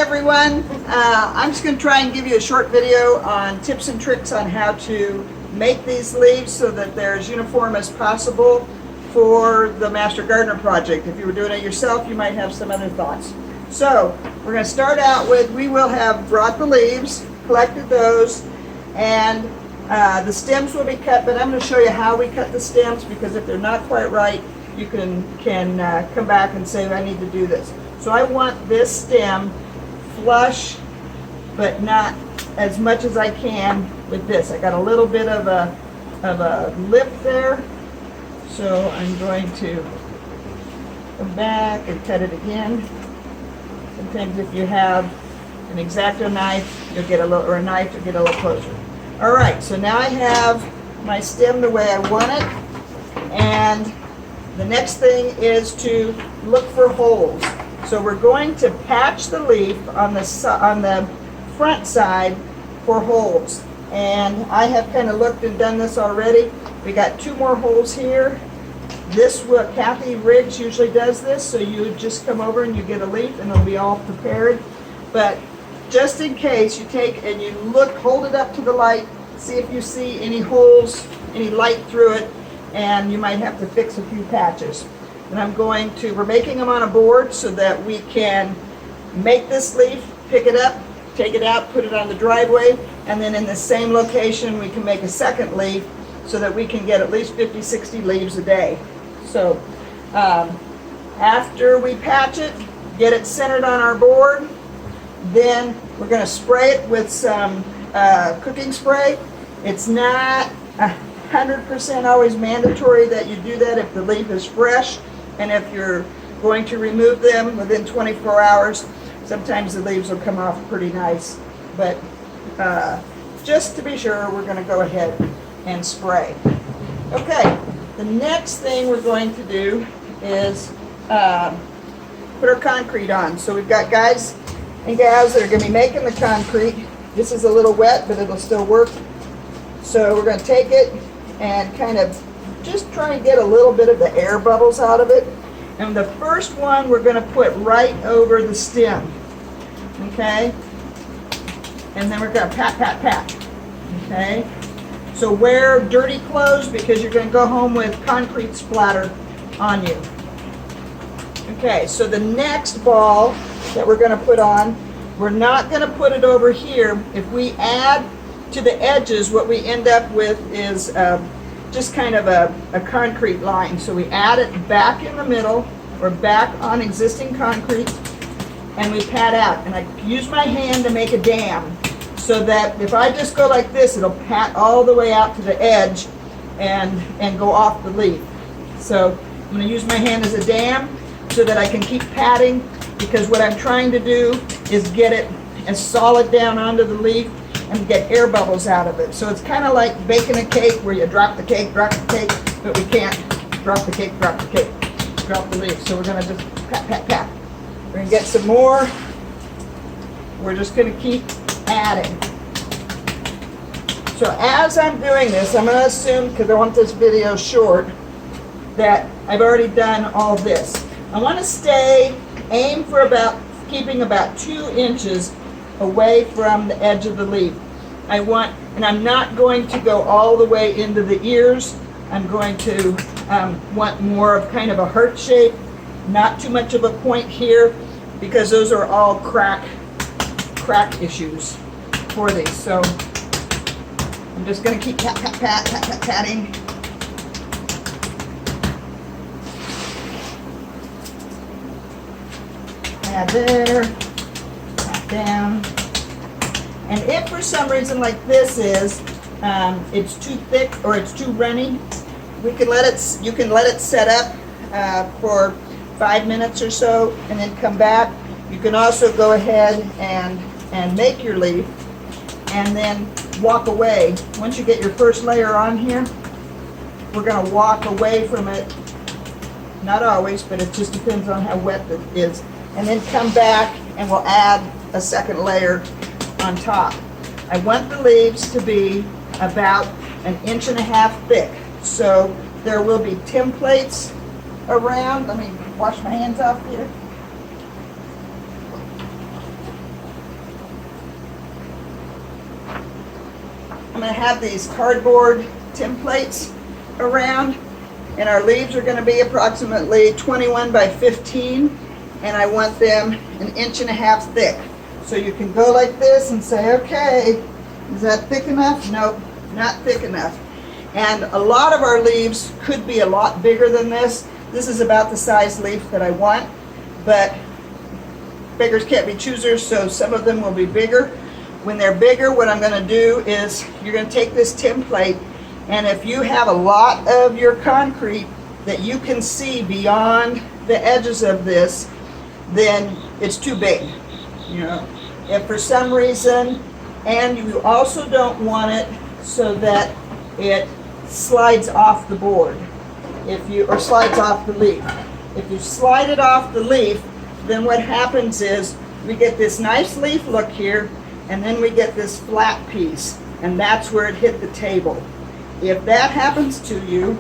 everyone. I'm just going to try and give you a short video on tips and tricks on how to make these leaves so that they're as uniform as possible for the Master Gardener project. If you were doing it yourself, you might have some other thoughts. So we're going to start out with, we will have brought the leaves, collected those, and the stems will be cut, but I'm going to show you how we cut the stems, because if they're not quite right, you can come back and say, I need to do this. So I want this stem flush, but not as much as I can with this. I got a little bit of a lip there, so I'm going to come back and cut it again. Sometimes if you have an X-Acto knife, you'll get a little, or a knife, you'll get a little closer. All right, so now I have my stem the way I want it, and the next thing is to look for holes. So we're going to patch the leaf on the front side for holes. And I have kind of looked and done this already. We got 2 more holes here. This, Kathy Riggs usually does this, so you would just come over and you get a leaf and it'll be all prepared. But just in case, you take and you look, hold it up to the light, see if you see any holes, any light through it, and you might have to fix a few patches. And we're making them on a board so that we can make this leaf, pick it up, take it out, put it on the driveway, and then in the same location we can make a second leaf so that we can get at least 50, 60 leaves a day. So after we patch it, get it centered on our board, then we're going to spray it with some cooking spray. It's not 100% always mandatory that you do that if the leaf is fresh, and if you're going to remove them within 24 hours, sometimes the leaves will come off pretty nice. But just to be sure, we're going to go ahead and spray. Okay, the next thing we're going to do is put our concrete on. So we've got guys and gals that are going to be making the concrete. This is a little wet, but it'll still work. So we're going to take it and kind of just try and get a little bit of the air bubbles out of it. And the first one we're going to put right over the stem. Okay? And then we're going to pat, pat, pat. Okay? So wear dirty clothes because you're going to go home with concrete splatter on you. Okay, so the next ball that we're going to put on, we're not going to put it over here. If we add to the edges, what we end up with is just kind of a concrete line. So we add it back in the middle or back on existing concrete, and we pat out. And I use my hand to make a dam so that if I just go like this, it'll pat all the way out to the edge and go off the leaf. So I'm going to use my hand as a dam so that I can keep patting, because what I'm trying to do is get it as solid down onto the leaf and get air bubbles out of it. So it's kind of like baking a cake where you drop the cake, but we can't drop the cake, drop the leaf. So we're going to just pat, pat, pat. We're going to get some more. We're just going to keep adding. So as I'm doing this, I'm going to assume, because I want this video short, that I've already done all this. I want to aim for keeping about 2 inches away from the edge of the leaf. And I'm not going to go all the way into the ears. I'm going to want more of kind of a heart shape, not too much of a point here, because those are all crack issues for these. So I'm just going to keep patting. Add there, pat down. And if for some reason like this is, it's too thick or it's too runny, you can let it set up for 5 minutes or so and then come back. You can also go ahead and make your leaf and then walk away. Once you get your first layer on here, we're going to walk away from it. Not always, but it just depends on how wet it is. And then come back and we'll add a second layer on top. I want the leaves to be about 1.5 inches thick. So there will be templates around. Let me wash my hands off here. I'm going to have these cardboard templates around, and our leaves are going to be approximately 21 by 15, and I want them 1.5 inches thick. So you can go like this and say, okay, is that thick enough? Nope, not thick enough. And a lot of our leaves could be a lot bigger than this. This is about the size leaf that I want, but beggars can't be choosers, so some of them will be bigger. When they're bigger, what I'm going to do is you're going to take this template, and if you have a lot of your concrete that you can see beyond the edges of this, then it's too big. You know, if for some reason, and you also don't want it so that it slides off the board, or slides off the leaf. If you slide it off the leaf, then what happens is we get this nice leaf look here, and then we get this flat piece, and that's where it hit the table. If that happens to you,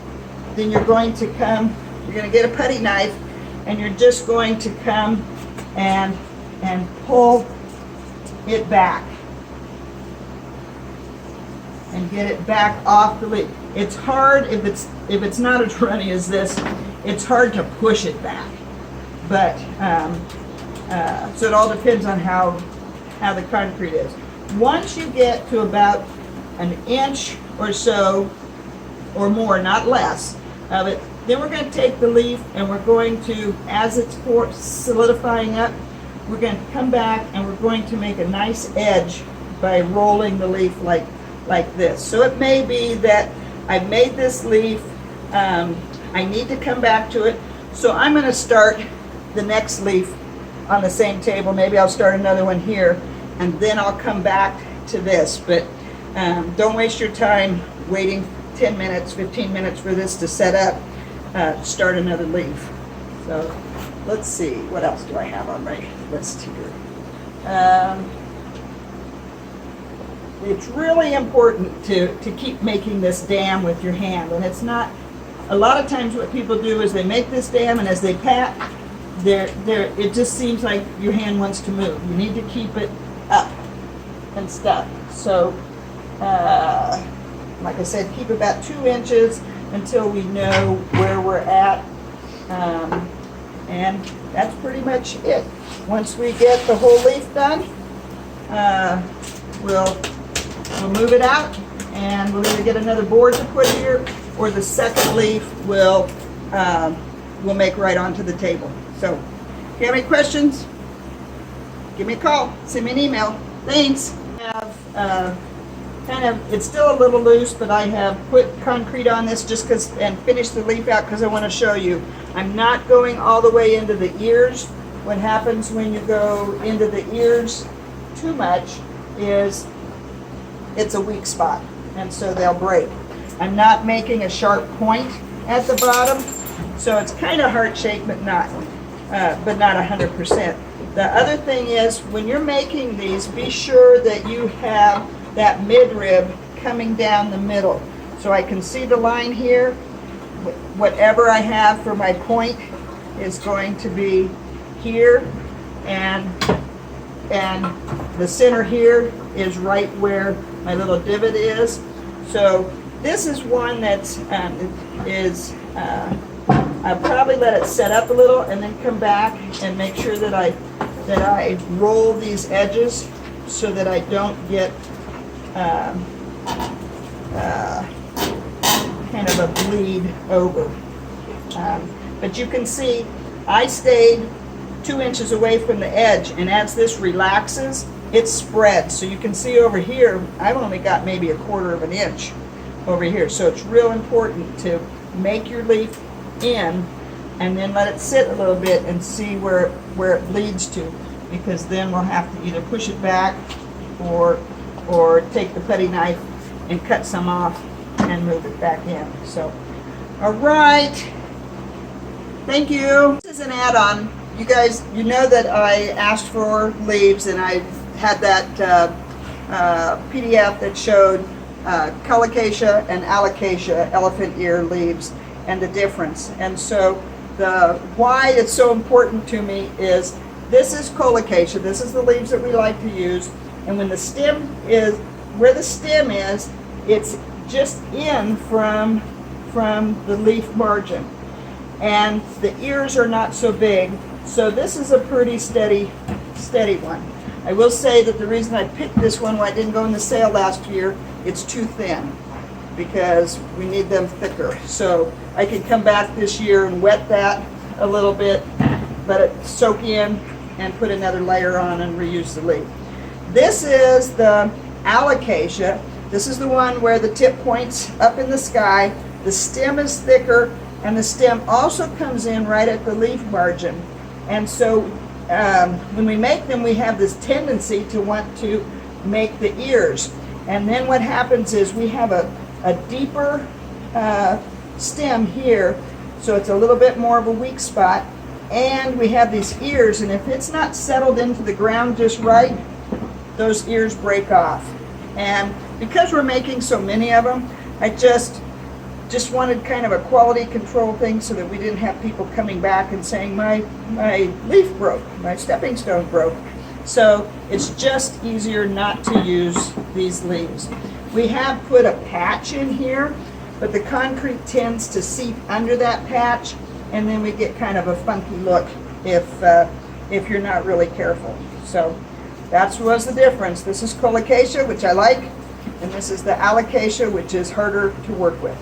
then you're going to get a putty knife, and you're just going to come and pull it back and get it back off the leaf. It's hard if it's not as runny as this. It's hard to push it back, but so it all depends on how the concrete is. Once you get to about 1 inch or so, or more, not less, of it, then we're going to take the leaf and we're going to, as it's solidifying up, we're going to come back and we're going to make a nice edge by rolling the leaf like this. So it may be that I've made this leaf, I need to come back to it, so I'm going to start the next leaf on the same table. Maybe I'll start another one here, and then I'll come back to this. But don't waste your time waiting 10 minutes, 15 minutes for this to set up. Start another leaf. So let's see, what else do I have on my list here? It's really important to keep making this dam with your hand, and it's not, a lot of times what people do is they make this dam, and as they pat, it just seems like your hand wants to move. You need to keep it up and stuff. So, like I said, keep about 2 inches until we know where we're at. And that's pretty much it. Once we get the whole leaf done, we'll move it out, and we'll either get another board to put here, or the second leaf we'll make right onto the table. So, if you have any questions, give me a call, send me an email. Thanks. I have it's still a little loose, but I have put concrete on this just and finished the leaf out because I want to show you. I'm not going all the way into the ears. What happens when you go into the ears too much is it's a weak spot, and so they'll break. I'm not making a sharp point at the bottom, so it's kind of heart-shaped, but not 100%. The other thing is, when you're making these, be sure that you have that midrib coming down the middle. So I can see the line here. Whatever I have for my point is going to be here, and the center here is right where my little divot is. So this is one that's I'll probably let it set up a little and then come back and make sure that I roll these edges so that I don't get kind of a bleed over. But you can see I stayed 2 inches away from the edge, and as this relaxes, it spreads. So you can see over here, I've only got maybe 1/4 inch over here. So it's real important to make your leaf in and then let it sit a little bit and see where it bleeds to, because then we'll have to either push it back or take the putty knife and cut some off and move it back in. So, all right, thank you. This is an add-on. You guys, you know that I asked for leaves, and I had that PDF that showed colocasia and alocasia, elephant ear leaves, and the difference. And so why it's so important to me is this is colocasia. This is the leaves that we like to use. And when the stem is, where the stem is, it's just in from the leaf margin. And the ears are not so big, so this is a pretty steady one. I will say that the reason I picked this one, why it didn't go in the sale last year, it's too thin, because we need them thicker. So I could come back this year and wet that a little bit, let it soak in, and put another layer on and reuse the leaf. This is the alocasia. This is the one where the tip points up in the sky, the stem is thicker, and the stem also comes in right at the leaf margin. And so when we make them, we have this tendency to want to make the ears. And then what happens is we have a deeper stem here, so it's a little bit more of a weak spot. And we have these ears, and if it's not settled into the ground just right, those ears break off. And because we're making so many of them, I just wanted kind of a quality control thing so that we didn't have people coming back and saying my leaf broke, my stepping stone broke. So it's just easier not to use these leaves. We have put a patch in here, but the concrete tends to seep under that patch, and then we get kind of a funky look if you're not really careful. So that was the difference. This is colocasia, which I like, and this is the alocasia, which is harder to work with.